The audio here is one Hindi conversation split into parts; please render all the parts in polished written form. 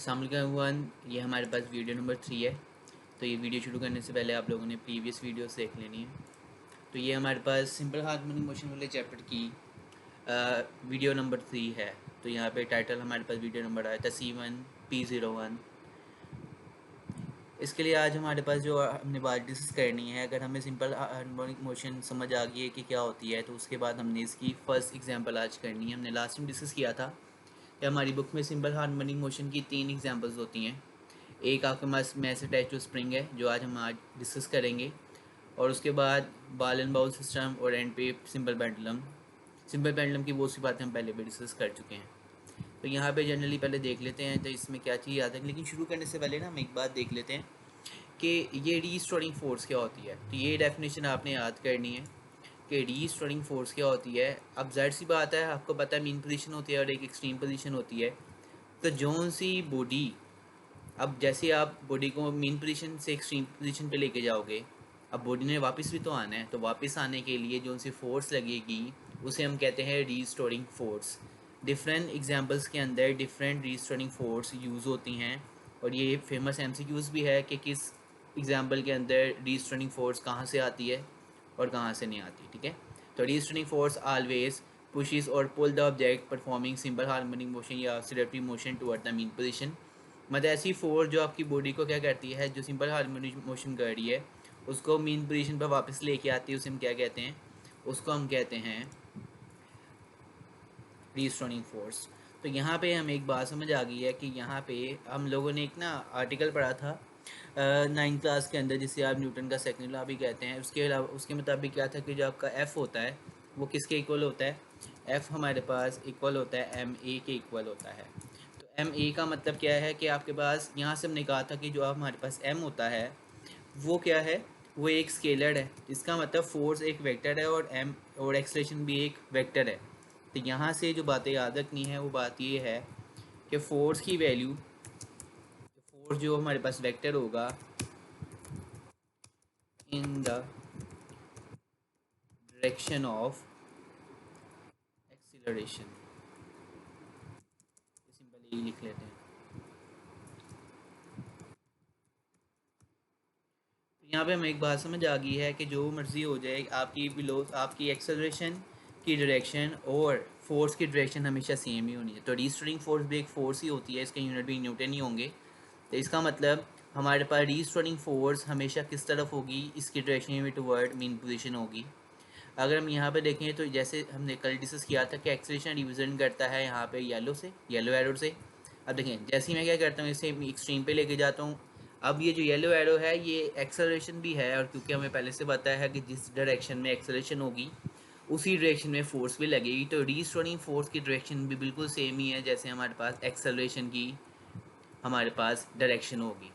अस्सलाम वालेकुम एवरीवन, ये हमारे पास वीडियो नंबर 3 है। तो ये वीडियो शुरू करने से पहले आप लोगों ने प्रीवियस वीडियोस देख लेनी है। तो ये हमारे पास सिंपल हार्मोनिक मोशन वाले चैप्टर की वीडियो नंबर 3 है। तो यहाँ पे टाइटल हमारे पास वीडियो नंबर आया था C1P01। इसके लिए आज हमारे पास जो हमने बात डिस्कस करनी है, अगर हमें सिंपल हार्मोनिक मोशन समझ आ गई है कि क्या होती है, तो उसके बाद हमने इसकी फर्स्ट एग्जांपल आज करनी है। हमने लास्ट में डिस्कस किया था कि हमारी बुक में सिंपल हार्मोनिक मोशन की 3 एग्जांपल्स होती हैं। एक आपके पास मैस अटैच टू स्प्रिंग है, जो आज हम डिस्कस करेंगे, और उसके बाद बॉल एंड बाउल सिस्टम, और एंड पे सिंपल पेंडुलम। सिंपल पेंडुलम की बहुत सी बातें हम पहले भी डिस्कस कर चुके हैं। तो यहाँ पे जनरली पहले देख लेते हैं तो इसमें क्या चीज़ आता है। लेकिन शुरू करने से पहले ना हम एक बात देख लेते हैं कि ये रीस्टोरिंग फोर्स क्या होती है। तो ये डेफिनेशन आपने याद करनी है कि रीस्टोरिंग फोर्स क्या होती है। अब जाहिर सी बात है, आपको पता है मीन पोजीशन होती है और एक एक्सट्रीम पोजीशन होती है। तो जोन सी बॉडी, अब जैसे आप बॉडी को मीन पोजीशन से एक्सट्रीम पोजीशन पे लेके जाओगे, अब बॉडी ने वापस भी तो आना है। तो वापस आने के लिए जो सी फोर्स लगेगी उसे हम कहते हैं रीस्टोरिंग फोर्स। डिफरेंट एग्जांपल्स के अंदर डिफरेंट रीस्टोरिंग फोर्स यूज़ होती हैं, और ये फेमस एमसीक्यूज भी है कि किस एग्जांपल के अंदर रीस्टोरिंग फोर्स कहाँ से आती है और कहाँ से नहीं आती। ठीक है, तो रीस्टोरिंग फोर्स ऑलवेज pushes और pull the object performing simple harmonic motion या oscillatory motion toward the mean position। मतलब ऐसी फोर्स जो आपकी बॉडी को क्या करती है, जो सिंपल हार्मोनिक मोशन कर रही है उसको मीन पोजीशन पर वापस लेके आती है, उसे हम क्या कहते हैं, उसको हम कहते हैं रीस्टोरिंग फोर्स। तो यहाँ पे हमें एक बात समझ आ गई है कि यहाँ पे हम लोगों ने एक ना आर्टिकल पढ़ा था 9th क्लास के अंदर, जिसे आप न्यूटन का सेकंड लॉ भी कहते हैं। उसके अलावा उसके मुताबिक क्या था कि जो आपका एफ़ होता है वो किसके इक्वल होता है, एफ़ हमारे पास इक्वल होता है एम ए के इक्वल होता है। तो एम ए का मतलब क्या है कि आपके पास यहाँ से हमने कहा था कि जो आप हमारे पास एम होता है वो क्या है, वो एक स्केलर है। इसका मतलब फोर्स एक वेक्टर है और एम और एक्सलेशन भी एक वेक्टर है। तो यहाँ से जो बातें याद रखनी है वो बात ये है कि फोर्स की वैल्यू, फोर्स जो हमारे पास वेक्टर होगा in the direction of acceleration, simple यही लिख लेते हैं। तो यहाँ पे हमें एक बात समझ आ गई है कि जो मर्ज़ी हो जाए, आपकी बिलो आपकी एक्सेलरेशन की डायरेक्शन और फोर्स की डायरेक्शन हमेशा सेम ही होनी है। तो रीस्टोरिंग फोर्स भी एक फोर्स ही होती है, इसके यूनिट भी न्यूटन ही होंगे। तो इसका मतलब हमारे पास रीस्टोरिंग फोर्स हमेशा किस तरफ होगी, इसकी डायरेक्शन में टुवर्ड मीन पोजीशन होगी। अगर हम यहाँ पे देखें तो जैसे हमने कल डिस्कस किया था कि एक्सेलरेशन रिप्रेजेंट करता है यहाँ पे येलो से, येलो एरो से। अब देखें जैसे ही मैं क्या करता हूँ, इसे एक्सट्रीम पे लेके जाता हूँ। अब ये जो येलो एरो है ये एक्सेलरेशन भी है, और क्योंकि हमें पहले से पता है कि जिस डायरेक्शन में एक्सेलरेशन होगी उसी डायरेक्शन में फोर्स भी लगेगी। तो रीस्टोरिंग फोर्स की डायरेक्शन भी बिल्कुल सेम ही है जैसे हमारे पास एक्सेलरेशन की हमारे पास डायरेक्शन होगी,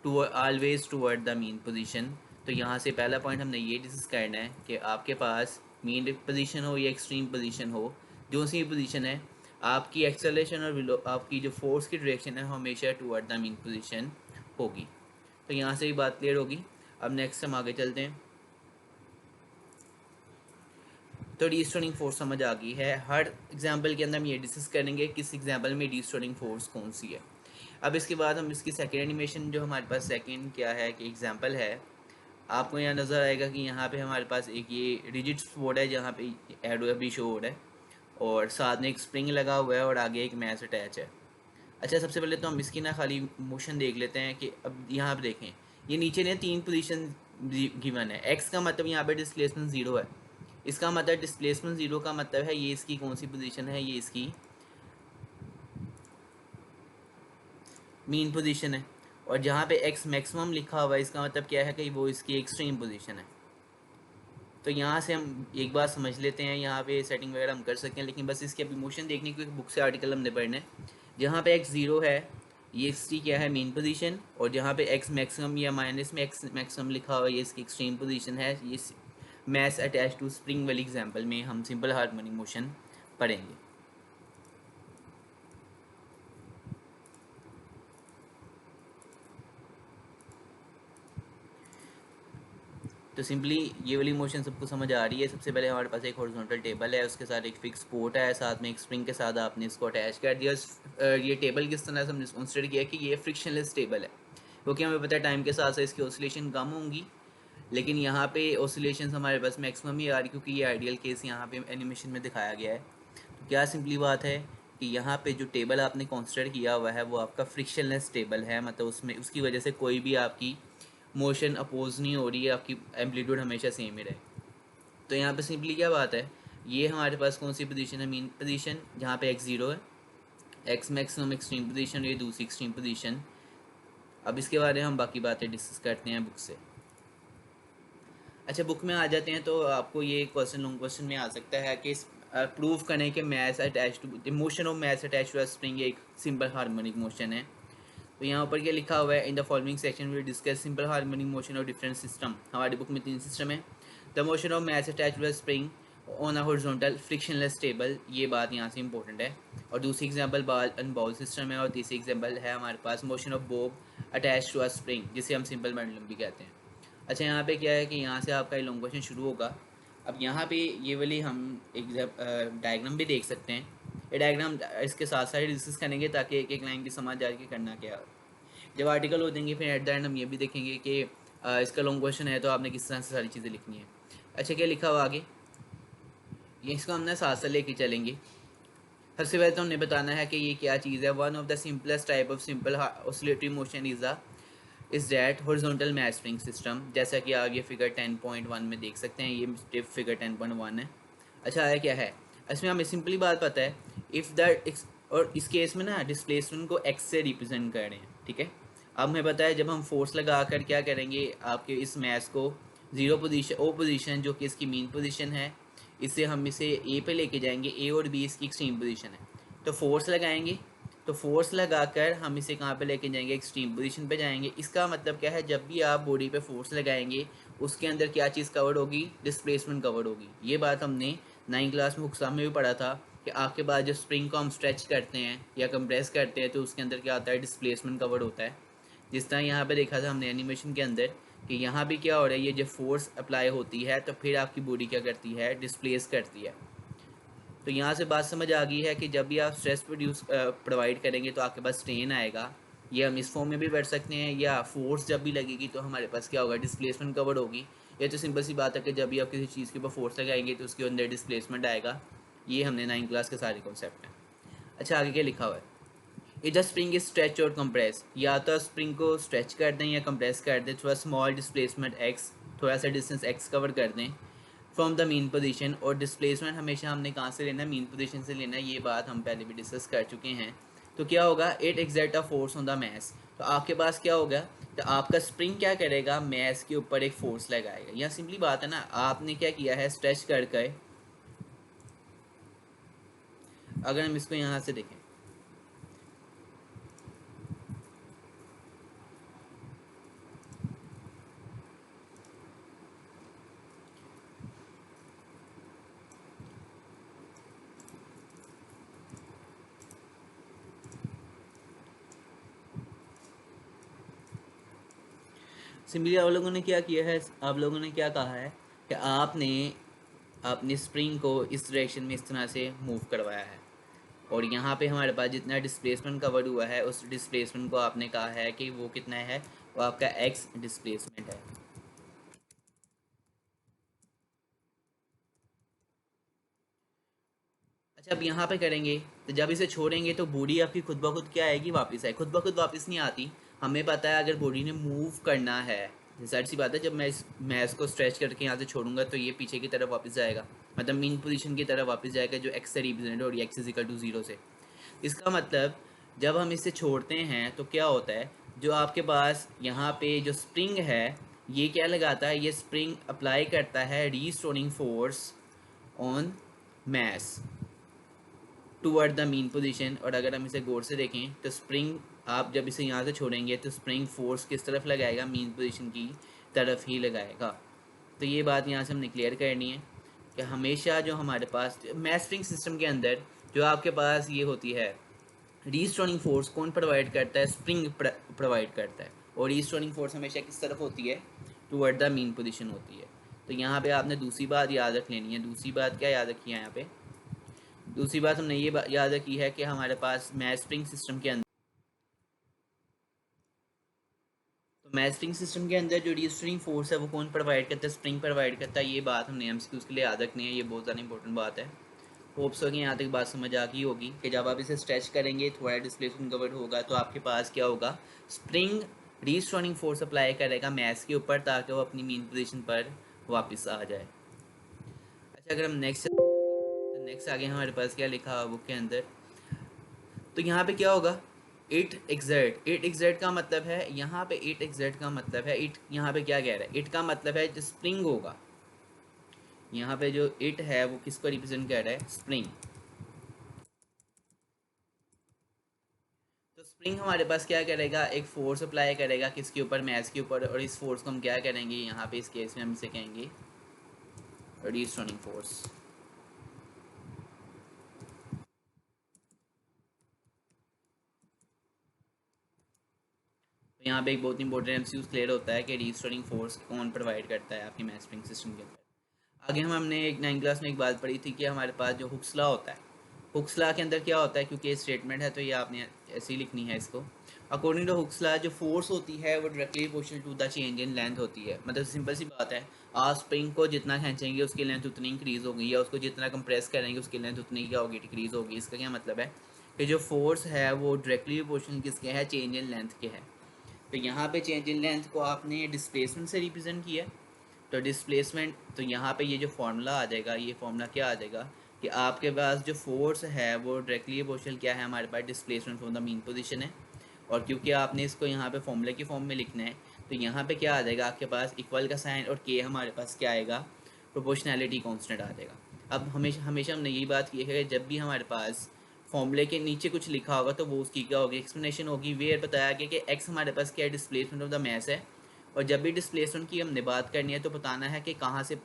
to always toward the mean position. तो यहाँ से पहला पॉइंट हमने ये डिस्कस करना है कि आपके पास मीन पोजीशन हो या एक्सट्रीम पोजीशन हो, जो सी पोजीशन है, आपकी एक्सेलरेशन और आपकी जो फोर्स की डायरेक्शन है हमेशा टूवर्ड द मीन पोजीशन होगी। तो यहाँ से ही बात क्लियर होगी। अब नेक्स्ट हम आगे चलते हैं। तो रीस्टोरिंग फोर्स समझ आ गई है। हर एग्जाम्पल के अंदर हम ये डिस्कस करेंगे किस एग्जाम्पल में रीस्टोरिंग फोर्स कौन सी है। अब इसके बाद हम इसकी सेकेंड एनिमेशन, जो हमारे पास सेकेंड क्या है कि एग्जाम्पल है, आपको यहाँ नज़र आएगा कि यहाँ पे हमारे पास एक ये रिजिड बोर्ड है जहाँ पे एडो भी शो हो रहा है, और साथ में एक स्प्रिंग लगा हुआ है और आगे एक मैस अटैच है। अच्छा, सबसे पहले तो हम इसकी ना खाली मोशन देख लेते हैं कि अब यहाँ पे देखें, ये नीचे ने 3 पोजीशन गिवन है। एक्स का मतलब यहाँ पे डिस्प्लेसमेंट ज़ीरो है। इसका मतलब डिस्प्लेसमेंट ज़ीरो का मतलब है ये इसकी कौन सी पोजीशन है, ये इसकी मीन पोजीशन है। और जहाँ पे एक्स मैक्सिमम लिखा हुआ है इसका मतलब क्या है कि वो इसकी एक्सट्रीम पोजीशन है। तो यहाँ से हम एक बार समझ लेते हैं, यहाँ पे सेटिंग वगैरह हम कर सकते हैं, लेकिन बस इसके अभी मोशन देखने की बुक से आर्टिकल हमने पढ़ना है। जहाँ पे एक्स ज़ीरो है ये इसकी क्या है, मेन पोजीशन, और जहाँ पे एक्स मैक्सिमम या माइनस में एक्स मैक्सिमम लिखा हुआ है ये इसकी एक्सट्रीम पोजीशन है। ये मैस अटैच टू स्प्रिंग वाली एग्जांपल में हम सिंपल हार्मोनिक मोशन पढ़ेंगे। तो सिंपली ये वाली मोशन सबको समझ आ रही है। सबसे पहले हमारे पास एक हॉरिजॉन्टल टेबल है, उसके साथ एक फिक्स सपोर्ट है, साथ में एक स्प्रिंग के साथ आपने इसको अटैच कर दिया। ये टेबल किस तरह से हमने कंसिडर किया कि ये फ्रिक्शनलेस टेबल है, क्योंकि हमें पता है टाइम के साथ साथ इसकी ऑसिलेशन कम होंगी, लेकिन यहाँ पे ऑसिलेशन हमारे पास मैक्सिमम ही आ रही, क्योंकि ये आइडियल केस यहाँ पे एनिमेशन में दिखाया गया है। तो क्या सिंपली बात है कि यहाँ पे जो टेबल आपने कंसिडर किया हुआ है वो आपका फ्रिक्शनलेस टेबल है, मतलब उसमें उसकी वजह से कोई भी आपकी मोशन अपोज नहीं हो रही है, आपकी एम्पलीट्यूड हमेशा सेम ही रहे। तो यहाँ पे सिंपली क्या बात है, ये हमारे पास कौन सी पोजीशन है, मीन पोजीशन, जहाँ पे x ज़ीरो है, x मैक्सिमम एक्सट्रीम पोजीशन, ये दूसरी एक्सट्रीम पोजीशन। अब इसके बारे में हम बाकी बातें डिस्कस करते हैं बुक से। अच्छा, बुक में आ जाते हैं तो आपको ये क्वेश्चन लॉन्ग क्वेश्चन में आ सकता है कि प्रूव करें कि mass attach to motion of mass attach to spring एक सिंपल हार्मोनिक मोशन है। तो यहाँ ऊपर क्या लिखा हुआ है, in the following section we discuss simple harmonic motion of different system. हमारी बुक में 3 सिस्टम है। The motion of mass attach to spring on a horizontal frictionless table, ये बात यहाँ से इंपॉर्टेंट है। और दूसरी example ball and bowl system है। और तीसरी एग्जांपल है हमारे पास motion of bob attach to a spring, जिसे हम सिंपल पेंडुलम भी कहते हैं। अच्छा, यहाँ पे क्या है कि यहाँ से आपका ये लॉन्ग क्वेश्चन शुरू होगा। अब यहाँ पे ये वाली हम एक डायग्राम भी देख सकते हैं। ये डायग्राम इसके साथ साथ डिस्कस करेंगे ताकि एक एक लाइन की समझ आ के करना क्या है। जब आर्टिकल हो देंगे फिर एट द एंड हम ये भी देखेंगे कि इसका लॉन्ग क्वेश्चन है तो आपने किस तरह से सारी चीज़ें लिखनी है। अच्छा, क्या लिखा हुआ आगे, ये इसको हमने साथ साथ लेके चलेंगे। सबसे पहले तो हमने बताना है कि ये क्या चीज़ है। One of the simplest type of simple oscillatory motion is that horizontal mass spring system, जैसा कि आप ये फिगर 10.1 में देख सकते हैं। ये फिगर 10.1 है। अच्छा, है क्या है इसमें, हमें सिंपली बात पता है इफ़ द, और इस केस में ना डिस्प्लेसमेंट को एक्स से रिप्रेजेंट कर रहे हैं, ठीक है। अब हमें पता है जब हम फोर्स लगा कर क्या करेंगे, आपके इस मैस को ज़ीरो पोजीशन ओ पोजीशन जो कि इसकी मीन पोजीशन है, इससे हम इसे ए पे लेके जाएंगे। ए और बी इसकी एक्सट्रीम पोजीशन है, तो फोर्स लगाएंगे। तो फोर्स लगाकर हम इसे कहाँ पे लेके जाएंगे, एक्सट्रीम पोजीशन पे जाएंगे। इसका मतलब क्या है, जब भी आप बॉडी पे फोर्स लगाएंगे उसके अंदर क्या चीज़ कवर्ड होगी, डिस्प्लेसमेंट कवर्ड होगी। ये बात हमने 9th क्लास में हुक्सा में भी पढ़ा था कि आपके बाद जब स्प्रिंग को हम स्ट्रेच करते हैं या कंप्रेस करते हैं तो उसके अंदर क्या होता है, डिस्प्लेसमेंट कवर्ड होता है। जिस तरह यहाँ पे देखा था हमने एनिमेशन के अंदर कि यहाँ भी क्या हो रहा है, ये जब फोर्स अप्लाई होती है तो फिर आपकी बॉडी क्या करती है, डिस्प्लेस करती है। तो यहाँ से बात समझ आ गई है कि जब भी आप स्ट्रेस प्रोवाइड करेंगे तो आपके पास स्ट्रेन आएगा। ये हम इस फॉर्म में भी पढ़ सकते हैं, या फोर्स जब भी लगेगी तो हमारे पास क्या होगा, डिस्प्लेसमेंट कवर्ड होगी। ये तो सिंपल सी बात है कि जब भी आप किसी चीज़ के ऊपर फोर्स लगाएंगे तो उसके अंदर डिस्प्लेसमेंट आएगा। ये हमने 9th क्लास के सारे कॉन्सेप्ट हैं। अच्छा, आगे क्या लिखा हुआ है, ये जस्ट स्प्रिंग इज स्ट्रेच और कंप्रेस, या तो स्प्रिंग को स्ट्रेच कर दें या कंप्रेस कर दें, थोड़ा स्मॉल डिस्प्लेसमेंट एक्स, थोड़ा सा डिस्टेंस एक्स कवर कर दें फ्रॉम द मीन पोजीशन। और डिस्प्लेसमेंट हमेशा हमने कहाँ से लेना है, मीन पोजीशन से लेना है। ये बात हम पहले भी डिस्कस कर चुके हैं। तो क्या होगा, it exert a force on the mass. तो आपके पास क्या होगा, तो आपका स्प्रिंग क्या करेगा, मैस के ऊपर एक फोर्स लगाएगा। यह सिंपली बात है ना, आपने क्या किया है, स्ट्रेच करके, अगर हम इसको यहाँ से देखें, सिंपली आप लोगों ने क्या किया है, आप लोगों ने क्या कहा है कि आपने अपनी स्प्रिंग को इस डायरेक्शन में इस तरह से मूव करवाया है। और यहाँ पे हमारे पास जितना डिस्प्लेसमेंट कवर हुआ है उस डिस्प्लेसमेंट को आपने कहा है कि वो कितना है, वो आपका एक्स डिस्प्लेसमेंट है। अच्छा, अब यहाँ पे करेंगे तो जब इसे छोड़ेंगे तो बॉडी आपकी खुद ब खुद क्या आएगी, वापस आए। खुद ब खुद वापस नहीं आती। हमें पता है अगर बॉडी ने मूव करना है, जाहिर सी बात है जब मैं इसको स्ट्रेच करके यहाँ से छोड़ूंगा तो ये पीछे की तरफ वापस जाएगा, मतलब मीन पोजीशन की तरफ वापस जाएगा जो एक्स से रिप्रेजेंट हो रही है, एक्स इज इक्वल टू 0 से। इसका मतलब जब हम इसे छोड़ते हैं तो क्या होता है, जो आपके पास यहाँ पे जो स्प्रिंग है ये क्या लगाता है, ये स्प्रिंग अप्लाई करता है restoring force on mass toward the mean position. और अगर हम इसे गौर से देखें तो स्प्रिंग, आप जब इसे यहाँ से छोड़ेंगे तो स्प्रिंग फोर्स किस तरफ लगाएगा, मीन पोजीशन की तरफ ही लगाएगा। तो ये बात यहाँ से हमने क्लियर करनी है कि हमेशा जो हमारे पास मैस स्प्रिंग सिस्टम के अंदर जो आपके पास ये होती है, रीस्टोरिंग फोर्स कौन प्रोवाइड करता है, स्प्रिंग प्रोवाइड करता है। और रीस्टोरिंग फोर्स हमेशा किस तरफ होती है, टुवर्ड द मीन पोजीशन होती है। तो यहाँ पे आपने दूसरी बात याद रख लेनी है। दूसरी बात क्या याद रखी है यहाँ पे? दूसरी बात हमने ये याद रखी है कि हमारे पास मैच स्प्रिंग सिस्टम के अंदर, तो मैच स्प्रिंग सिस्टम के अंदर जो रीस्टोरिंग फोर्स है वो कौन प्रोवाइड करता है? स्प्रिंग प्रोवाइड करता है। ये बात हमने एमसीक्यूज के लिए याद रखनी है, ये बहुत ज़्यादा इंपॉर्टेंट बात है। होप्स हो कि यहाँ तक बात समझ आ गई होगी कि जब आप इसे स्ट्रेच करेंगे थोड़ा डिस्प्लेसमेंट कवर होगा तो आपके पास क्या होगा? स्प्रिंग रीस्टोरिंग फोर्स अप्लाई करेगा मैच के ऊपर ताकि वो अपनी मेन पोजीशन पर वापस आ जाए। अच्छा, अगर हम नेक्स्ट तो नेक्स्ट आगे हमारे पास क्या लिखा हुआ बुक के अंदर, तो यहाँ पे क्या होगा? इट एग्जर्ट का मतलब है, यहाँ पे इट एग्जर्ट का मतलब है, इट यहाँ पे क्या कह रहा है? इट का मतलब है जो स्प्रिंग होगा। यहाँ पे जो इट है वो किसको रिप्रेजेंट कर रहा है? स्प्रिंग। तो स्प्रिंग हमारे पास क्या करेगा? एक फोर्स अप्लाई करेगा किसके ऊपर? मैच के ऊपर। और इस फोर्स को हम क्या करेंगे? यहाँ पे इस केस में हम इसे कहेंगे रीस्टोरिंग फोर्स। तो यहाँ पे एक बहुत इंपॉर्टेंट एमसीक्यू क्लियर होता है कि रीस्टोरिंग फोर्स कौन प्रोवाइड करता है आपकी मैच स्प्रिंग सिस्टम के अंदर। आगे हमने एक 9th क्लास में एक बात पढ़ी थी कि हमारे पास जो हुक्स लॉ होता है, हुक्स लॉ के अंदर क्या होता है? क्योंकि ये स्टेटमेंट है तो ये आपने ऐसे ही लिखनी है इसको। अकॉर्डिंग टू हुक्स लॉ जो फोर्स होती है वो directly proportional to the change in length होती है। मतलब सिंपल सी बात है, आप स्प्रिंग को जितना खींचेंगे उसकी लेंथ उतनी इंक्रीज होगी, या उसको जितना कंप्रेस करेंगे उसकी लेंथ उतनी क्या होगी? डिक्रीज होगी। इसका क्या मतलब है कि जो फोर्स है वो डायरेक्टली प्रोपोर्शनल किसके है? चेंज इन लेंथ के है। तो यहाँ पे चेंज इन लेंथ को आपने डिस्प्लेसमेंट से रिप्रेजेंट किया। तो डिस्प्लेसमेंट, तो यहाँ पे ये जो फॉर्मूला आ जाएगा, ये फॉर्मूला क्या आ जाएगा कि आपके पास जो फोर्स है वो डायरेक्टली प्रोपोर्शनल क्या है? हमारे पास displacement from the mean position है। और क्योंकि आपने इसको यहाँ पे फॉर्मूले की फॉर्म में लिखना है तो यहाँ पे क्या आ जाएगा आपके पास? इक्वल का साइन और के हमारे पास क्या आएगा? प्रोपोर्शनैलिटी कांस्टेंट आ जाएगा। अब हमेशा हमेशा हमने यही बात की है कि जब भी हमारे पास फॉर्मूले के नीचे कुछ लिखा होगा तो वो उसकी क्या होगी? एक्सप्लेनेशन होगी। वेयर बताया गया कि एक्स हमारे पास क्या है? डिस्प्लेसमेंट ऑफ द मैस है। और जब भी डिस्प्लेसमेंट की हमने बात करनी है तो बताना है कि कहाँ से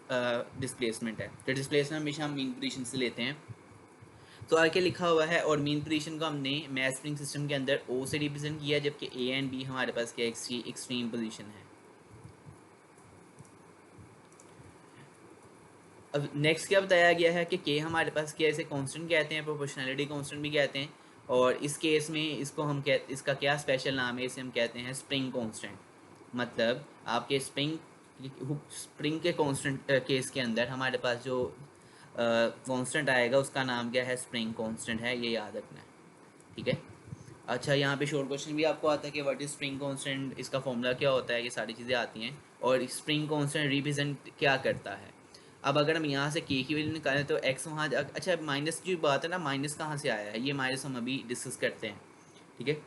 डिस्प्लेसमेंट है। तो डिस्प्लेसमेंट हमेशा हम मीन पोजीशन से लेते हैं। तो आगे लिखा हुआ है और मीन पोजीशन को हमने मैच स्प्रिंग सिस्टम के अंदर ओ से रिप्रेजेंट किया, जबकि ए एंड बी हमारे पास क्या? एक्सट्रीम पोजीशन है। अब नेक्स्ट क्या बताया गया है कि के हमारे पास क्या? इसे कांस्टेंट कहते हैं, प्रोपोर्शनैलिटी कांस्टेंट भी कहते हैं। और इस केस में इसको हम इसका क्या स्पेशल नाम है? इसे हम कहते हैं स्प्रिंग कांस्टेंट। मतलब आपके स्प्रिंग के कांस्टेंट केस के अंदर हमारे पास जो कांस्टेंट आएगा उसका नाम क्या है? स्प्रिंग कांस्टेंट है, ये याद रखना है। ठीक है। अच्छा, यहाँ पे शॉर्ट क्वेश्चन भी आपको आता है कि व्हाट इज स्प्रिंग कांस्टेंट, इसका फॉर्मूला क्या होता है, ये सारी चीज़ें आती हैं। और स्प्रिंग कांस्टेंट रिप्रेजेंट क्या करता है? अब अगर हम यहाँ से के की वैल्यू निकालें तो एक्स वहाँ अच्छा माइनस की बात है ना, माइनस कहाँ से आया है? ये माइनस हम अभी डिस्कस करते हैं। ठीक है,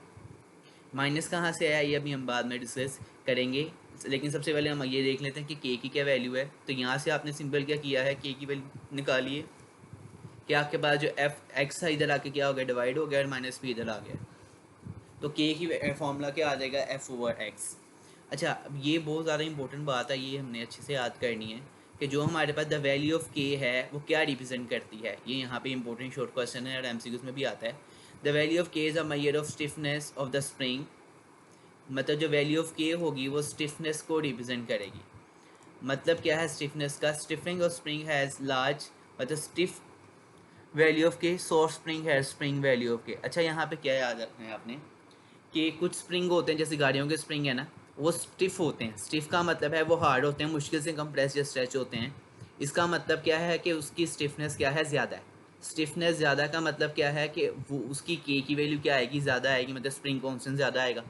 माइनस कहाँ से आया ये अभी हम बाद में डिस्कस करेंगे। लेकिन सबसे पहले हम ये देख लेते हैं कि के की क्या वैल्यू है। तो यहाँ से आपने सिंपल क्या किया है? के की वैल्यू निकालिए कि आपके पास जो एफ एक्स था इधर आके क्या हो गया? डिवाइड हो गया और माइनस भी इधर आ गया। तो के की फॉर्मूला क्या आ जाएगा? F over x. अच्छा, अब ये बहुत ज़्यादा इंपॉर्टेंट बात है, ये हमने अच्छे से याद करनी है कि जो हमारे पास द वैल्यू ऑफ के है वो क्या रिप्रेजेंट करती है। ये यहाँ पे इंपॉर्टेंट शॉर्ट क्वेश्चन है और एमसीक्यूज में भी आता है। द वैल्यू ऑफ के is a measure of stiffness of the spring. मतलब जो वैल्यू ऑफ के होगी वो स्टिफनेस को रिप्रेजेंट करेगी। मतलब क्या है स्टिफनेस का? Stiffening of spring has large, मतलब स्टिफ वैल्यू ऑफ के, सॉफ्ट स्प्रिंग है स्प्रिंग वैल्यू ऑफ के। अच्छा, यहाँ पे क्या याद रखना है आपने कि कुछ स्प्रिंग होते हैं जैसे गाड़ियों के स्प्रिंग है ना, वो स्टिफ होते हैं। स्टिफ का मतलब है वो हार्ड होते हैं, मुश्किल से कंप्रेस या स्ट्रेच होते हैं। इसका मतलब क्या है कि उसकी स्टिफनेस क्या है? ज़्यादा है। स्टिफनेस ज़्यादा का मतलब क्या है कि वो उसकी के की वैल्यू क्या आएगी? ज़्यादा आएगी, मतलब स्प्रिंग कॉन्स्टेंट ज़्यादा आएगा।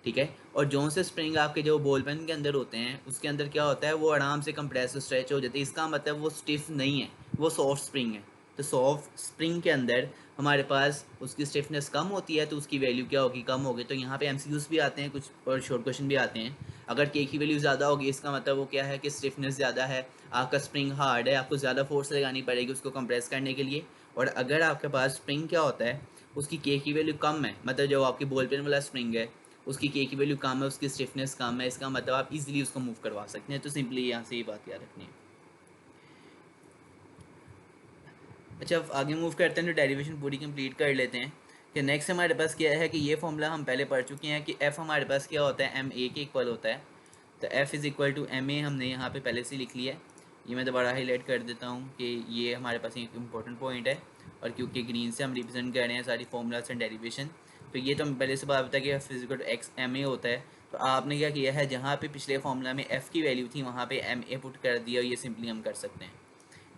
ठीक है। और जो से स्प्रिंग आपके जो बॉल पेन के अंदर होते हैं उसके अंदर क्या होता है? वो आराम से कंप्रेस स्ट्रेच हो जाती है। इसका मतलब वो स्टिफ नहीं है, वो सॉफ्ट स्प्रिंग है। तो सॉफ्ट स्प्रिंग के अंदर हमारे पास उसकी स्टिफनेस कम होती है तो उसकी वैल्यू क्या होगी? कम होगी। तो यहाँ पे एमसीक्यूज भी आते हैं कुछ और शॉर्ट क्वेश्चन भी आते हैं। अगर के की वैल्यू ज़्यादा होगी इसका मतलब वो क्या है कि स्टिफनेस ज़्यादा है, आपका स्प्रिंग हार्ड है, आपको ज़्यादा फोर्स लगानी पड़ेगी उसको कंप्रेस करने के लिए। और अगर आपके पास स्प्रिंग क्या होता है? उसकी के की वैल्यू कम है, मतलब जो आपकी बॉल पेन वाला स्प्रिंग है उसकी के की वैल्यू कम है, उसकी स्टिफनेस कम है, इसका मतलब आप इजीली उसको मूव करवा सकते हैं। तो सिंपली यहाँ से ये बात याद रखनी है। अच्छा, अब आगे मूव करते हैं तो डेरिवेशन पूरी कंप्लीट कर लेते हैं कि नेक्स्ट हमारे पास क्या है कि ये फॉर्मूला हम पहले पढ़ चुके हैं कि एफ हमारे पास क्या होता है? एम ए के इक्वल होता है। तो F is equal to M A हमने यहाँ पे पहले से लिख लिया है। ये मैं दोबारा हाईलाइट कर देता हूँ कि ये हमारे पास एक इम्पॉर्टेंट पॉइंट है, और क्योंकि ग्रीन से हम रिप्रेजेंट कर रहे हैं सारी फॉर्मूलाज एंड डेरिवेशन, तो ये तो हमें पहले से बात पता है कि F is equal to X M A होता है। तो आपने क्या किया है, जहाँ पे पिछले फॉर्मूला में F की वैल्यू थी वहाँ पे एम ए पुट कर दिया, और ये सिंपली हम कर सकते हैं,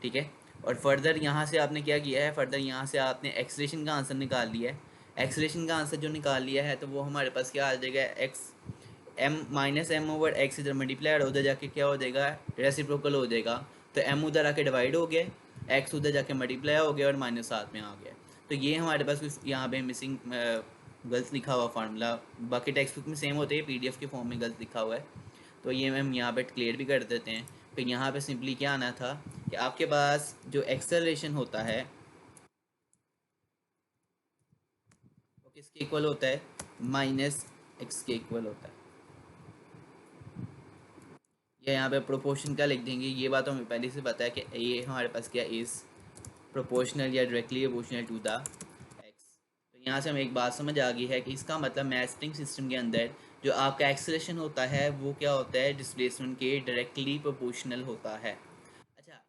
ठीक है। और फर्दर यहाँ से आपने क्या किया है, फर्दर यहाँ से आपने एक्सलेशन का आंसर निकाल लिया है। एक्सलेशन का आंसर जो निकाल लिया है तो वो हमारे पास क्या आ जाएगा, X M minus M over X इधर मल्टीप्लाई, और उधर जाके क्या हो जाएगा, रेसिप्रोकल हो जाएगा। तो एम उधर आके डिवाइड हो गया, एक्स उधर जाके मल्टीप्लाई हो गया, और माइनस साथ में आ गया। तो ये हमारे पास कुछ यहाँ पे मिसिंग गलत लिखा हुआ फार्मूला, बाकी टेक्स्ट बुक में सेम होते हैं, पीडीएफ के फॉर्म में गलत लिखा हुआ है, तो ये हम यहाँ पे क्लियर भी कर देते हैं। तो यहाँ पे सिंपली क्या आना था कि आपके पास जो एक्सेलरेशन होता है वो किसके इक्वल होता है, माइनस एक्स के इक्वल होता है। ये यहाँ पे प्रोपोर्शन का लिख देंगे, ये बात हमें पहले से पता है कि ये हमारे पास क्या इज़ प्रोपोर्शनल या directly proportional to the X. तो यहाँ से हमें एक बात समझ आ गई है कि इसका मतलब मैथ स्प्रिंग सिस्टम के अंदर जो आपका एक्सेलरेशन होता है वो क्या होता है, डिस्प्लेसमेंट के डायरेक्टली प्रोपोर्शनल होता है। अच्छा,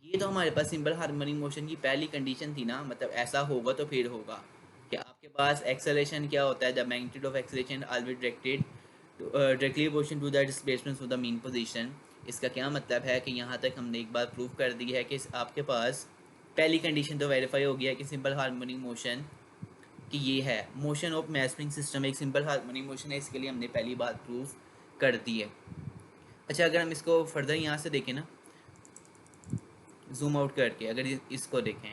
ये तो हमारे पास सिंपल हार्मोनिक मोशन की पहली कंडीशन थी ना, मतलब ऐसा होगा तो फिर होगा कि आपके पास एक्सेलरेशन क्या होता है, the magnitude of acceleration always directed directly proportional to the displacement of the mean position. इसका क्या मतलब है कि यहाँ तक हमने एक बार प्रूव कर दी है कि आपके पास पहली कंडीशन तो वेरीफाई हो गया है कि सिंपल हार्मोनिक मोशन कि ये है motion of mass spring system एक सिंपल हार्मोनिक मोशन है, इसके लिए हमने पहली बात प्रूव कर दी है। अच्छा, अगर हम इसको फर्दर यहाँ से देखें ना, जूम आउट करके अगर इसको देखें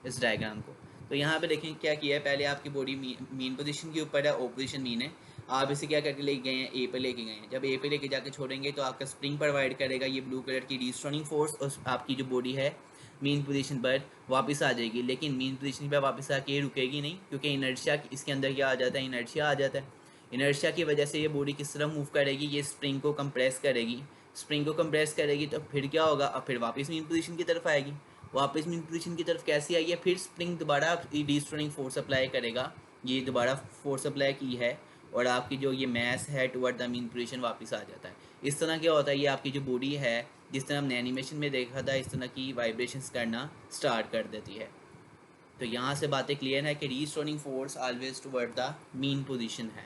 इस डायग्राम को, तो यहाँ पे देखें क्या किया है, पहले आपकी बॉडी मीन पोजीशन के ऊपर है, ओ पोजीशन मीन है, आप इसे क्या करके लेके गए हैं, ए पे लेके गए हैं। जब ए पे लेके जाके छोड़ेंगे तो आपका स्प्रिंग प्रोवाइड करेगा ये ब्लू कलर की रिस्टोनिंग फोर्स, और आपकी जो बॉडी है मीन पोजीशन पर वापस आ जाएगी, लेकिन मीन पोजीशन पर वापस आके ये रुकेगी नहीं, क्योंकि इनर्शिया इसके अंदर क्या आ जाता है, इनर्शिया आ जाता है। इनर्शिया की वजह से ये बॉडी किस तरह मूव करेगी, ये स्प्रिंग को कंप्रेस करेगी, स्प्रिंग को कंप्रेस करेगी, तो फिर क्या होगा, अब फिर वापस मीन पोजीशन की तरफ आएगी। वापस मीन पोजीशन की तरफ कैसे आई है, फिर स्प्रिंग दोबारा रिस्टोरिंग फोर्स अप्लाई करेगा, ये दोबारा फोर्स अप्लाई की है, और आपकी जो ये मैस है टुवर्ड द मीन पोजीशन वापस आ जाता है। इस तरह क्या होता है, ये आपकी जो बॉडी है जिस तरह हमने एनिमेशन में देखा था इस तरह की वाइब्रेशंस करना स्टार्ट कर देती है। तो यहाँ से बातें क्लियर है कि restoring force always toward the mean position है।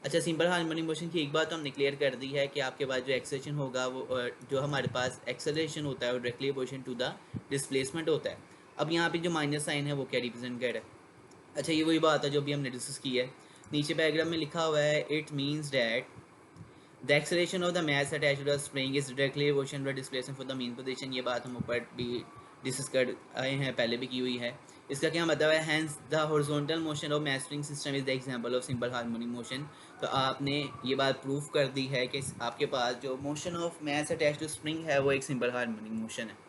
अच्छा, सिंपल हार्मोनिक मोशन की एक बात तो हमने क्लियर कर दी है कि आपके पास जो एक्सेलेरेशन होगा वो जो हमारे पास एक्सेलरेशन होता है वो directly opposition to the displacement होता है। अब यहाँ पे जो माइनस साइन है वो क्या रिप्रेजेंट कर रहा है, अच्छा ये वही बात है जो भी हमने डिस्कस की है। नीचे पैराग्राफ में लिखा हुआ है, it means that the acceleration of the mass attached to the spring is directly opposition to the displacement for the mean position. ये बात हम ऊपर भी डिस्कस कर आए हैं, पहले भी की हुई है। इसका क्या मतलब है, hence the horizontal motion of mass spring system is the example of simple harmonic motion. तो आपने ये बात प्रूफ कर दी है कि आपके पास जो motion of mass attached to spring है वो एक सिंपल हार्मोनिक मोशन है।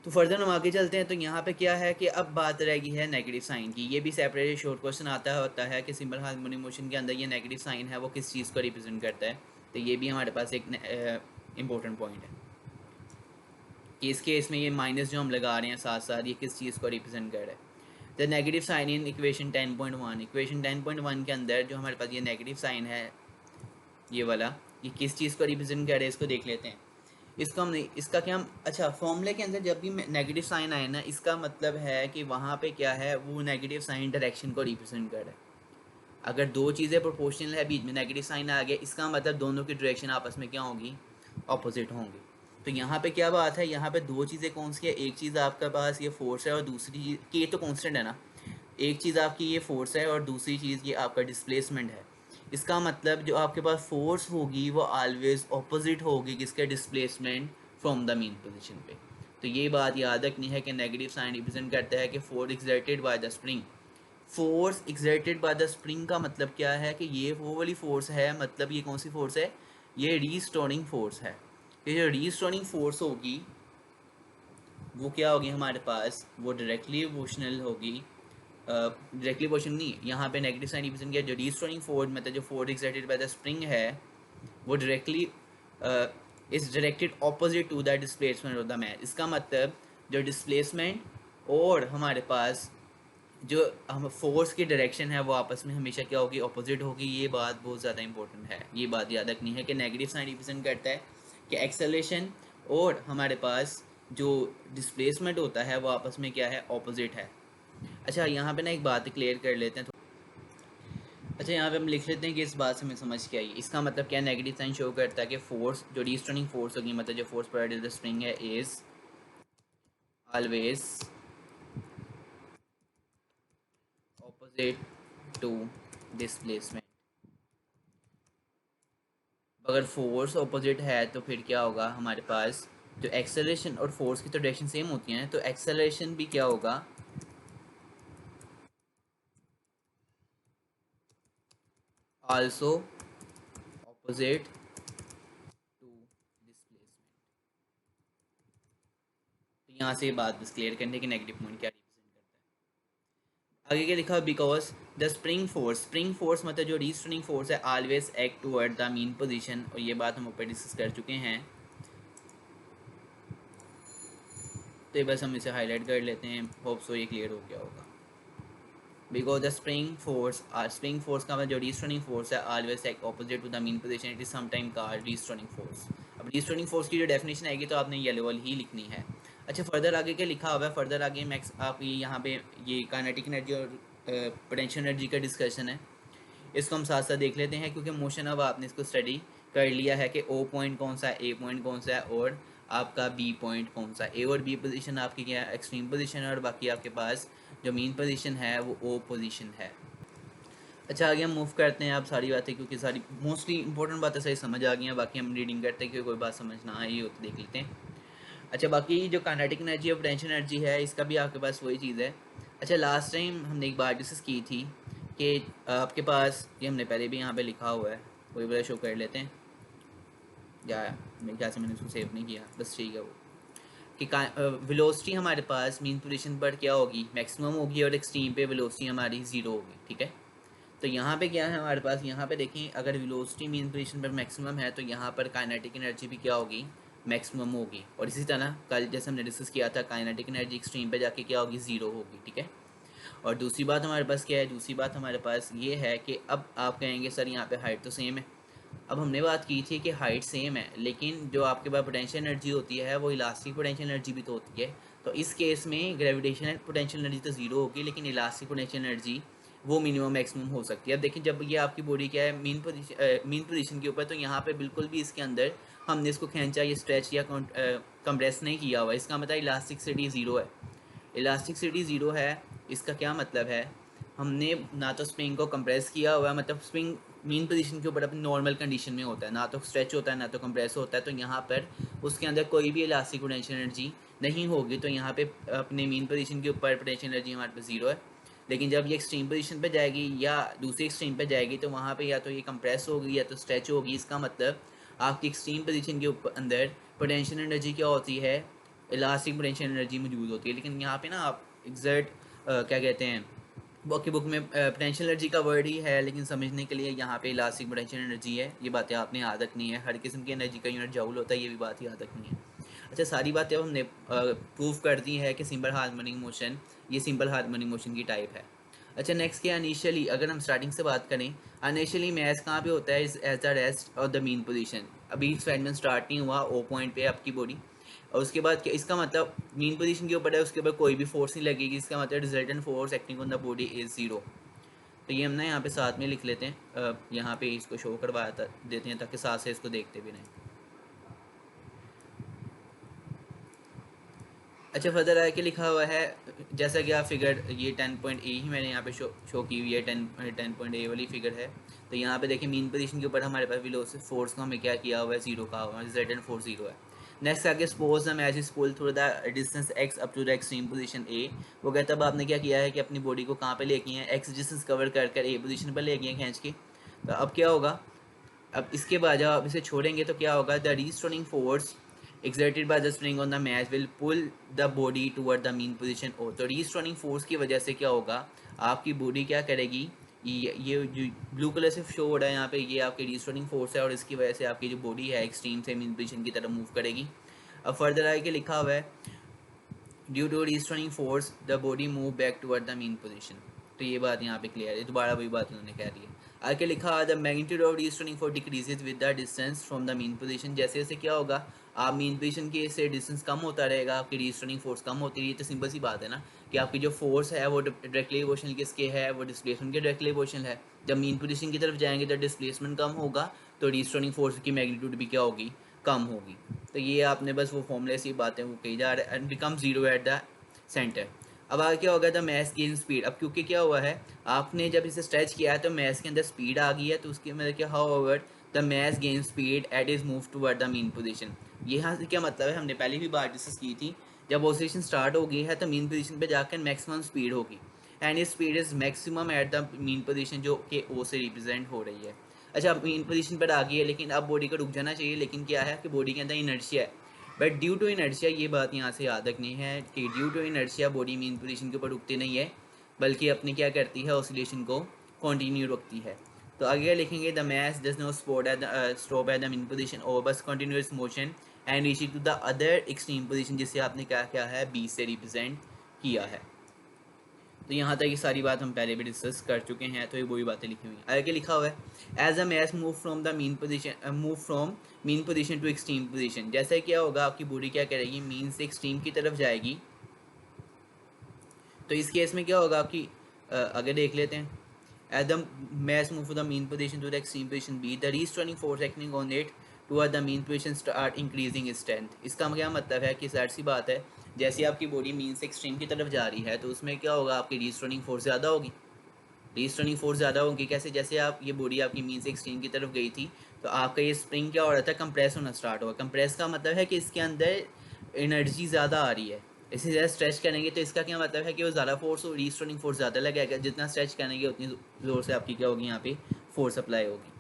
तो फर्दर हम आगे चलते हैं, तो यहाँ पे क्या है कि अब बात रहेगी है नेगेटिव साइन की। ये भी सेपरेट शॉर्ट क्वेश्चन आता होता है कि सिंपल हार्मोनिक मोशन के अंदर ये नेगेटिव साइन है वो किस चीज़ को रिप्रेजेंट करता है। तो ये भी हमारे पास एक इम्पोर्टेंट पॉइंट है कि इस केस में ये माइनस जो हम लगा रहे हैं साथ साथ ये किस चीज़ को रिप्रेजेंट कर रहा है। The negative sign in equation 10.1, equation 10.1 के अंदर जो हमारे पास ये नेगेटिव साइन है ये वाला, ये किस चीज़ को रिप्रेजेंट कर रहा है इसको देख लेते हैं। इसको हम इसका क्या हम अच्छा फॉर्मूले के अंदर जब भी नेगेटिव साइन आए ना, इसका मतलब है कि वहाँ पे क्या है, वो नेगेटिव साइन डायरेक्शन को रिप्रेजेंट कर रहा है। अगर दो चीज़ें प्रोपोर्शनल है, बीच में नेगेटिव साइन आ गया, इसका मतलब दोनों की डायरेक्शन आपस में क्या होगी, ऑपोजिट होंगी। तो यहाँ पे क्या बात है, यहाँ पे दो चीज़ें कौन सी है, एक चीज़ आपके पास ये फोर्स है और दूसरी चीज़ कि ये तो कांस्टेंट है ना, एक चीज़ आपकी ये फोर्स है और दूसरी चीज़ ये आपका डिस्प्लेसमेंट है। इसका मतलब जो आपके पास फोर्स होगी वो ऑलवेज ऑपोजिट होगी किसके, डिस्प्लेसमेंट फ्रॉम द मीन पोजीशन पे। तो ये बात याद रखनी है कि नेगेटिव साइन रिप्रेजेंट करता है कि force exerted by the spring. Force exerted by the spring का मतलब क्या है कि ये वो वाली फोर्स है, मतलब ये कौन सी फोर्स है, ये रीस्टोरिंग फोर्स है। ये जो रीस्टोरिंग फोर्स होगी वो क्या होगी हमारे पास, वो डायरेक्टली प्रोपोर्शनल होगी, डायरेक्टली पोर्शन नहीं, यहाँ पे नेगेटिव साइन रिप्रेजेंट किया, जो रीस्टोरिंग फोर्स मतलब जो force exerted by the spring है वो directly is directed opposite to the displacement of the mass. इसका मतलब जो डिस्प्लेसमेंट और हमारे पास जो हम फोर्स की डायरेक्शन है वो आपस में हमेशा क्या होगी, अपोजिट होगी। ये बात बहुत ज़्यादा इंपॉर्टेंट है, ये बात याद रखनी है कि नेगेटिव साइन रिप्रेजेंट करता है कि एक्सेलरेशन, और हमारे पास जो डिस्प्लेसमेंट होता है वो आपस में क्या है, ऑपोजिट है। अच्छा यहाँ पे ना एक बात क्लियर कर लेते हैं। अच्छा यहाँ पे हम लिख लेते हैं कि इस बात से हमें समझ के आई, इसका मतलब क्या, नेगेटिव साइन शो करता है कि फोर्स जो रीस्टर्निंग फोर्स होगी, मतलब जो फोर्स प्रोवाइडेड द स्प्रिंग है, is always opposite to displacement. अगर फोर्स ऑपोजिट है तो फिर क्या होगा, हमारे पास जो एक्सेलरेशन और फोर्स की तो डायरेक्शन सेम होती है, तो एक्सेलरेशन भी क्या होगा, आल्सो ऑपोजिट टू डिस्प्लेसमेंट। तो यहाँ से ये बात बस क्लियर करने की नेगेटिव पॉइंट क्या रिप्रेजेंट करता है। आगे क्या लिखा, बिकॉज द स्प्रिंग फोर्स मतलब जो रीस्टर्निंग फोर्स है, always act toward the mean position, और ये बात हम ऊपर डिस्कस कर चुके हैं, तो ये बस हम इसे हाईलाइट कर लेते हैं। होप सो ये क्लियर हो गया होगा। बिकॉज द स्प्रिंग फोर्स का मतलब जो रीस्टर्निंग फोर्स है, always act opposite to the mean position, it is sometime called restoring force. अब रीस्टर्निंग फोर्स की जो डेफिनेशन आएगी तो आपने येलो वाली ही लिखनी है। अच्छा फर्दर आगे क्या लिखा हुआ है, फर्दर आगे मैक्स आप ये यहाँ पे ये काइनेटिक एनर्जी और पोटेंशियल एनर्जी का डिस्कशन है, इसको हम साथ साथ देख लेते हैं, क्योंकि मोशन अब आपने इसको स्टडी कर लिया है कि ओ पॉइंट कौन सा है, ए पॉइंट कौन सा है, और आपका बी पॉइंट कौन सा है। ए और बी पोजीशन आपकी क्या है, एक्सट्रीम पोजीशन है, और बाकी आपके पास जो मेन पोजीशन है वो ओ पोजीशन है। अच्छा आगे हम मूव करते हैं, आप सारी बातें क्योंकि सारी मोस्टली इंपॉर्टेंट बातें सही समझ आ गई हैं, बाकी हम रीडिंग करते हैं, क्योंकि कोई बात समझ ना आई हो तो देख लेते हैं। अच्छा बाकी जो काइनेटिक एनर्जी और पोटेंशियल एनर्जी है, इसका भी आपके पास वही चीज़ है। अच्छा लास्ट टाइम हमने एक बात डिस्कस की थी कि आपके पास, ये हमने पहले भी यहाँ पे लिखा हुआ है, वही वाला शो कर लेते हैं, या मेरे ख्याल से मैंने उसको सेव नहीं किया, बस ठीक है वो, कि वेलोसिटी हमारे पास मीन पोजीशन पर क्या होगी, मैक्सिमम होगी, और एक्सट्रीम पे वेलोसिटी हमारी ज़ीरो होगी, ठीक है। तो यहाँ पे क्या है हमारे पास, यहाँ पे देखें, अगर वेलोसिटी मीन पोजीशन पर मैक्सिमम है तो यहाँ पर काइनेटिक एनर्जी भी क्या होगी, मैक्सिमम होगी। और इसी तरह कल जैसे हमने डिस्कस किया था, काइनेटिक एनर्जी एक्सट्रीम पे जाके क्या होगी, ज़ीरो होगी, ठीक है। और दूसरी बात हमारे पास क्या है, दूसरी बात हमारे पास ये है कि अब आप कहेंगे सर यहाँ पे हाइट तो सेम है। अब हमने बात की थी कि हाइट सेम है, लेकिन जो आपके पास पोटेंशियल एनर्जी होती है वो इलास्टिक पोटेंशियल एनर्जी भी तो होती है। तो इस केस में ग्रेविटेशनल पोटेंशियल एनर्जी तो ज़ीरो होगी, लेकिन इलास्टिक पोटेंशियल एनर्जी वो मिनिमम मैक्सिमम हो सकती है। अब देखिए जब ये आपकी बॉडी क्या है, मीन पोजीशन के ऊपर, तो यहाँ पे बिल्कुल भी इसके अंदर हमने इसको खींचा या स्ट्रेच या कंप्रेस नहीं किया हुआ, इसका मतलब इलास्टिसिटी ज़ीरो है। इलास्टिसिटी ज़ीरो है, इसका क्या मतलब है, हमने ना तो स्प्रिंग को कंप्रेस किया हुआ है, मतलब स्प्रिंग मीन पोजीशन के ऊपर अपनी नॉर्मल कंडीशन में होता है, ना तो स्ट्रेच होता है ना तो कंप्रेस होता है, तो यहाँ पर उसके अंदर कोई भी इलास्टिक पोटेंशियल एनर्जी नहीं होगी। तो यहाँ पे अपने मीन पोजीशन के ऊपर पोटेंशियल एनर्जी हमारे पास ज़ीरो है। लेकिन जब ये एक्सट्रीम पोजीशन पे जाएगी या दूसरी एक्सट्रीम पे जाएगी, तो वहाँ पे या तो ये कंप्रेस होगी या तो स्ट्रेच होगी। इसका मतलब आपकी एक्सट्रीम पोजीशन के ऊपर अंदर पोटेंशियल एनर्जी क्या होती है, इलास्टिक पोटेंशियल एनर्जी मौजूद होती है। लेकिन यहाँ पे ना आप एग्जैक्ट क्या कहते हैं, बुक में पोटेंशियल एनर्जी का वर्ड ही है, लेकिन समझने के लिए यहाँ पे इलास्टिक पोटेंशियल एनर्जी है। ये बातें आपने याद रखनी है, हर किस्म की एनर्जी का यूनिट जूल होता है, ये भी बात याद रखनी है। अच्छा सारी बातें अब हमने प्रूव कर दी है कि सिंपल हार्मोनिक मोशन, ये सिंपल हार्मोनिक मोशन की टाइप है। अच्छा नेक्स्ट क्या, इनिशियली अगर हम स्टार्टिंग से बात करें, इनिशियली मैच कहाँ पे होता है, as the rest of the mean position. अभी एक्सपेरिमेंट स्टार्ट नहीं हुआ, ओ पॉइंट पे आपकी बॉडी, और उसके बाद क्या, इसका मतलब मीन पोजीशन के ऊपर है, उसके ऊपर कोई भी फोर्स नहीं लगेगी, इसका मतलब resultant force acting on the body is zero. तो ये हम ना यहाँ पे साथ में लिख लेते हैं, यहाँ पे इसको शो करवा देते हैं ताकि साथ से इसको देखते भी रहें। अच्छा फर्दर आके लिखा हुआ है, जैसा कि आप फिगर ये 10.A ही मैंने यहाँ पे शो की हुई है, 10.A वाली फिगर है। तो यहाँ पे देखिए मीन पोजीशन के ऊपर हमारे पास वेलोसिटी फोर्स को हमें क्या किया हुआ है, ज़ीरो का हुआ है, रिजल्टेंट फोर्स ज़ीरो है। नेक्स्ट आगे suppose the match is pull through the distance X up to the extreme position A. वो कहता है अब आपने क्या किया है कि अपनी बॉडी को कहाँ पे लेके हैं, एक्स डिस्टेंस कवर कर कर ए पोजीशन पर ले गए खींच के। तो अब क्या होगा, अब इसके बाद जब आप इसे छोड़ेंगे तो क्या होगा, the restoring force exerted by the spring on the match will pull the body toward the mean position O। तो रीस्टोरिंग फोर्स की वजह से क्या होगा, आपकी बॉडी क्या करेगी, ये जो ब्लू कलर से शो हो रहा है यहाँ पे, ये आपकी रीस्टोरिंग फोर्स है, और इसकी वजह से आपकी जो बॉडी है एक्सट्रीम से मीन पोजीशन की तरफ मूव करेगी। अब फर्दर आगे लिखा हुआ है, due to restoring force the body move back toward the mean position. तो ये बात यहाँ पे क्लियर है, दोबारा वही बात उन्होंने कह दी है। आगे लिखा the magnitude of restoring force decreases with the distance from the mean position. जैसे जैसे क्या होगा, आप मीन पोजीशन के से डिस्टेंस कम होता रहेगा, आपकी रिस्टोरिंग फोर्स कम होती रही। तो सिंपल सी बात है ना कि आपकी जो फोर्स है वो डायरेक्टली प्रोपोर्शनल किसके है, वो डिस्प्लेसमेंट के डायरेक्टली प्रोपोर्शनल है। जब मीन पोजीशन की तरफ जाएंगे तो डिस्प्लेसमेंट कम होगा, तो रिस्टोरिंग फोर्स की मैग्नीट्यूड भी क्या होगी, कम होगी। तो ये आपने बस वो फॉर्मूले सी बातें वो कही जा रहा है, and become zero at the centre. अब आगे क्या होगा, द मैस गेन स्पीड। अब क्योंकि क्या हुआ है, आपने जब इसे स्ट्रेच किया है तो मैस के अंदर स्पीड आ गई है, तो उसके मतलब क्या, however the mass gain speed at is move toward the mean position. यहाँ से क्या मतलब है, हमने पहले भी बात डिस्कस की थी, जब ऑसिलेशन स्टार्ट हो गई है तो मीन पोजीशन पे जाकर मैक्सिमम स्पीड होगी, एंड इस speed is maximum eight the mean position, जो कि ओ से रिप्रेजेंट हो रही है। अच्छा, मीन पोजीशन पर आ गई है, लेकिन अब बॉडी को रुक जाना चाहिए, लेकिन क्या है कि बॉडी के अंदर इनर्शिया है। बट ड्यू टू इनर्शिया, ये बात यहाँ से याद रखनी है कि due to inertia body mean position के ऊपर रुकती नहीं है, बल्कि अपनी क्या करती है, ऑसिलेशन को कंटिन्यू रखती है। तो आगे लिखेंगे, the mass does not stop at the mean position और बस continuous motion and reach to the other extreme position, जिसे आपने क्या क्या है, बी से रिप्रेजेंट किया है। तो यहाँ तक ये सारी बात हम पहले भी डिस्कस कर चुके हैं, तो ये वही बातें लिखी हुई हैं। आगे लिखा हुआ है, as a mass move from the mean position, move from mean position to extreme position. जैसे क्या होगा, आपकी बॉडी क्या करेगी, मीन से एक्सट्रीम की तरफ जाएगी। तो इस केस में क्या होगा आपकी, आगे देख लेते हैं। As the mass move the mean position to the extreme position B, the restoring force acting on it toward the mean position start increasing strength. इसका क्या मतलब है कि सर सी बात है, जैसे आपकी बॉडी मीन से एक्सट्रीम की तरफ जा रही है, तो उसमें क्या होगा, आपकी रीस्टोरिंग फोर्स ज़्यादा होगी। रीस्टोरिंग फोर्स ज़्यादा होगी कैसे, जैसे आप ये बॉडी आपकी मीन से एक्सट्रीम की तरफ गई थी, तो आपका ये स्प्रिंग क्या हो रहा था, कंप्रेस होना स्टार्ट होगा। कंप्रेस का मतलब है कि इसके अंदर एनर्जी ज़्यादा आ रही है। इसे ज़्यादा स्ट्रेच करेंगे तो इसका क्या मतलब है कि वो ज़्यादा फोर्स और रीस्टोरिंग फोर्स ज़्यादा लगेगा। जितना स्ट्रेच करेंगे उतनी ज़ोर से आपकी क्या होगी, यहाँ पे फोर्स अप्लाई होगी।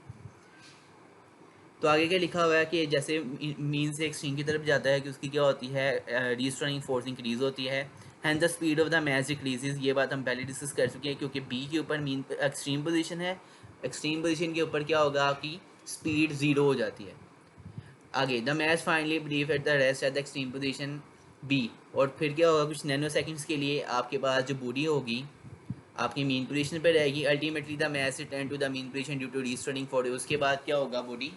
तो आगे क्या लिखा हुआ है कि जैसे मीन से एक्सट्रीम की तरफ जाता है कि उसकी क्या होती है, रीस्टोरिंग फोर्स इंक्रीज होती है, and the speed of the match decreases. ये बात हम पहले डिस्कस कर चुके हैं, क्योंकि बी के ऊपर मीन एक्सट्रीम पोजीशन है, एक्सट्रीम पोजीशन के ऊपर क्या होगा, आपकी स्पीड ज़ीरो हो जाती है। आगे, the mass finally brief at the rest at the extreme position B. और फिर क्या होगा, कुछ नैनो सेकेंड्स के लिए आपके पास जो बॉडी होगी आपकी मीन पोजीशन पे रहेगी। Ultimately the mass return to the mean position due to restoring force. उसके बाद क्या होगा, बॉडी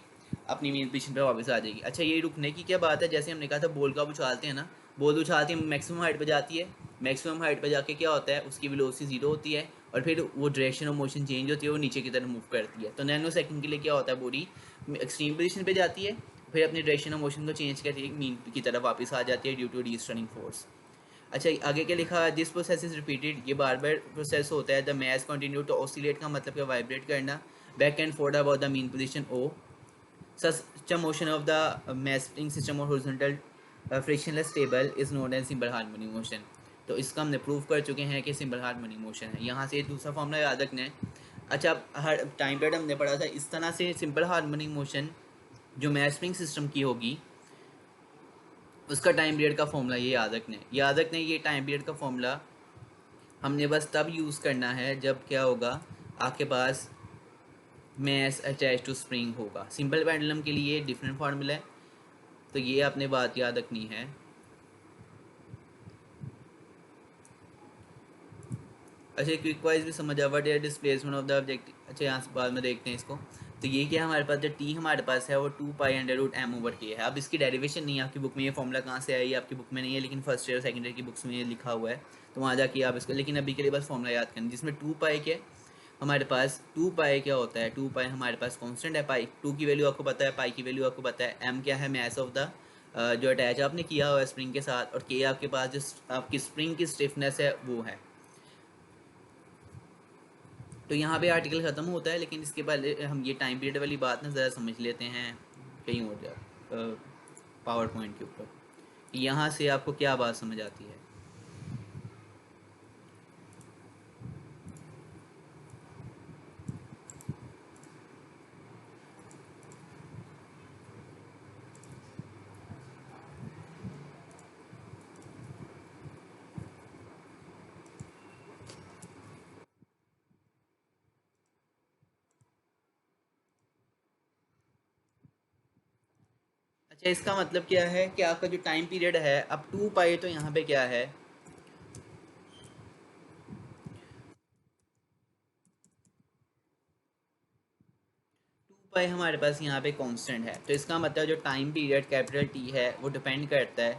अपनी मेन पोजीशन पे वापस आ जाएगी। अच्छा, ये रुकने की क्या बात है, जैसे हमने कहा था बॉल का उछालते हैं ना, बॉल उछालते हैं मैक्सिमम हाइट पे जाती है, मैक्सिमम हाइट पे जाके क्या होता है, उसकी वेलोसिटी जीरो होती है, और फिर वो डायरेक्शन ऑफ मोशन चेंज होती है, वो नीचे की तरफ मूव करती है। तो नैनो सेकंड के लिए क्या होता है, बॉडी एक्सट्रीम पोजीशन पे जाती है, फिर अपनी डायरेक्शन ऑफ मोशन को चेंज करके मीन की तरफ वापस आ जाती है ड्यू टू रीस्टोरिंग फोर्स। अच्छा, आगे क्या लिखा है, दिस प्रोसेस इज रिपीटेड, ये बार बार प्रोसेस होता है। The mass continue to oscillate का मतलब है वाइब्रेट करना, back and forth about the mean position ओ। Such a motion of the mass-spring system or horizontal frictionless table is known as simple harmonic motion। तो इसका हमने प्रूव कर चुके हैं कि सिंपल हार्मोनिक मोशन है। यहाँ से दूसरा फॉर्मूला याद रखना है। अच्छा, हर टाइम पीरियड हमने पढ़ा था, इस तरह से सिंपल हार्मोनिक मोशन जो मैस स्प्रिंग सिस्टम की होगी उसका टाइम पीरियड का फॉर्मूला ये याद रखना है। याद रखना है, ये टाइम पीरियड का फॉर्मूला हमने बस तब यूज़ करना है जब क्या होगा, आपके पास मैस अटैच टू स्प्रिंग होगा। सिंपल पेंडुलम के लिए डिफरेंट फार्मूला है, तो ये आपने बात याद रखनी है। अच्छा, क्विक वाइज भी समझ आ, what is displacement of the object. अच्छा, यहाँ से बाद में देखते हैं इसको। तो ये क्या हमारे पास जो टी हमारे पास है वो 2π√m/k है। अब इसकी डेरिवेशन नहीं है आपकी बुक में, ये फॉर्मूला कहाँ से आई आपकी बुक में नहीं है, लेकिन फर्स्ट ईयर सेकंड ईयर की बुक्स में ये लिखा हुआ है, तो वहाँ जाके आप इसको, लेकिन अभी के लिए बस फॉर्मूला याद करें, जिसमें 2π के हमारे पास 2π क्या होता है, 2π हमारे पास कांस्टेंट है, पाई 2 की वैल्यू आपको पता है, पाई की वैल्यू आपको पता है, m क्या है, मैस ऑफ द जो अटैच आपने किया हुआ है स्प्रिंग के साथ, और k आपके पास जो आपकी स्प्रिंग की स्टिफनेस है वो है। तो यहाँ पे आर्टिकल ख़त्म होता है, लेकिन इसके पहले हम ये टाइम पीरियड वाली बात ना ज़रा समझ लेते हैं कहीं और जा पावर पॉइंट के ऊपर। यहाँ से आपको क्या बात समझ आती है। अच्छा, इसका मतलब क्या है कि आपका जो टाइम पीरियड है, अब 2π तो यहाँ पे क्या है, वाई हमारे पास यहाँ पे कांस्टेंट है, तो इसका मतलब जो टाइम पीरियड कैपिटल टी है वो डिपेंड करता है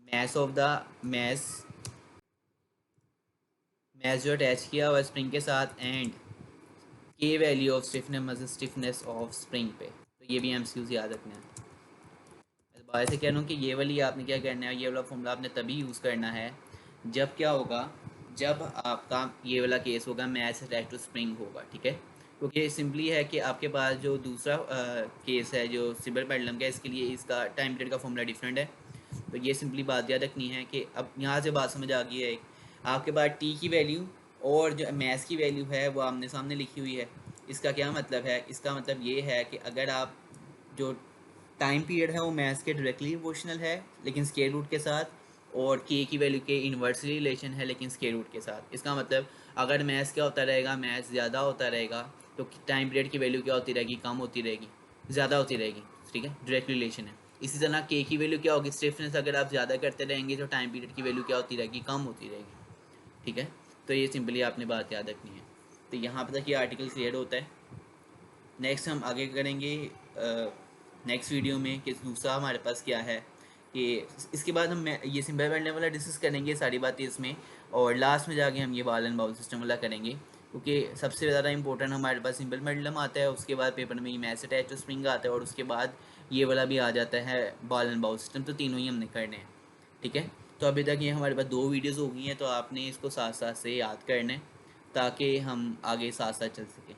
mass of the mass mass जो अटैच किया हुआ स्प्रिंग के साथ and K value of stiffness मतलब स्टिफनेस ऑफ स्प्रिंग पे। तो ये भी एमसीक्यूज याद रखना है। दोबारा से कह रहा हूँ कि ये वाली आपने क्या करना है, ये वाला फॉर्मूला आपने तभी यूज़ करना है जब क्या होगा, जब आपका ये वाला केस होगा मैच अटैच टू स्प्रिंग होगा, ठीक है। क्योंकि सिंपली है कि आपके पास जो दूसरा केस है जो सिंपल पेंडुलम का, इसके लिए इसका टाइम पीरियड का फॉर्मूला डिफरेंट है। तो ये सिंपली बात याद रखनी है कि अब यहाँ से बात समझ आ गई है। आपके पास टी की वैल्यू और जो मैथ्स की वैल्यू है वो आमने सामने लिखी हुई है। इसका क्या मतलब है, इसका मतलब ये है कि अगर आप जो टाइम पीरियड है वो मैथ्स के डायरेक्टली प्रोपोर्शनल है लेकिन स्क्वायर रूट के साथ, और के की वैल्यू के इन्वर्सली रिलेशन है लेकिन स्क्वायर रूट के साथ। इसका मतलब अगर मैथ्स क्या होता रहेगा, मैथ्स ज़्यादा होता रहेगा तो टाइम पीरियड की वैल्यू क्या होती रहेगी, कम होती रहेगी, ज़्यादा होती रहेगी, ठीक है, डायरेक्ट रिलेशन है। इसी तरह के की वैल्यू क्या होगी, स्टिफनेस अगर आप ज़्यादा करते रहेंगे तो टाइम पीरियड की वैल्यू क्या होती रहेगी, कम होती रहेगी, ठीक है। तो ये सिंपली आपने बात याद रखनी है। तो यहाँ पर तक ये आर्टिकल क्लियर होता है। नेक्स्ट हम आगे करेंगे नेक्स्ट वीडियो में कि दूसरा हमारे पास क्या है, कि इसके बाद हम ये सिंपल पेंडुलम वाला डिस्कस करेंगे सारी बातें इसमें, और लास्ट में जाके हम ये बॉल एंड बाउल सिस्टम वाला करेंगे, क्योंकि सबसे ज़्यादा इंपॉर्टेंट हमारे पास सिंपल पेंडुलम आता है, उसके बाद पेपर में ये मैच अटैच टू स्प्रिंग आता है, और उसके बाद ये वाला भी आ जाता है बॉल एंड बाउल सिस्टम। तो तीनों ही हमने करने हैं, ठीक है। तो अभी तक ये हमारे पास 2 वीडियोज़ हो गई हैं, तो आपने इसको साथ साथ से याद करना है ताकि हम आगे साथ साथ चल सकें।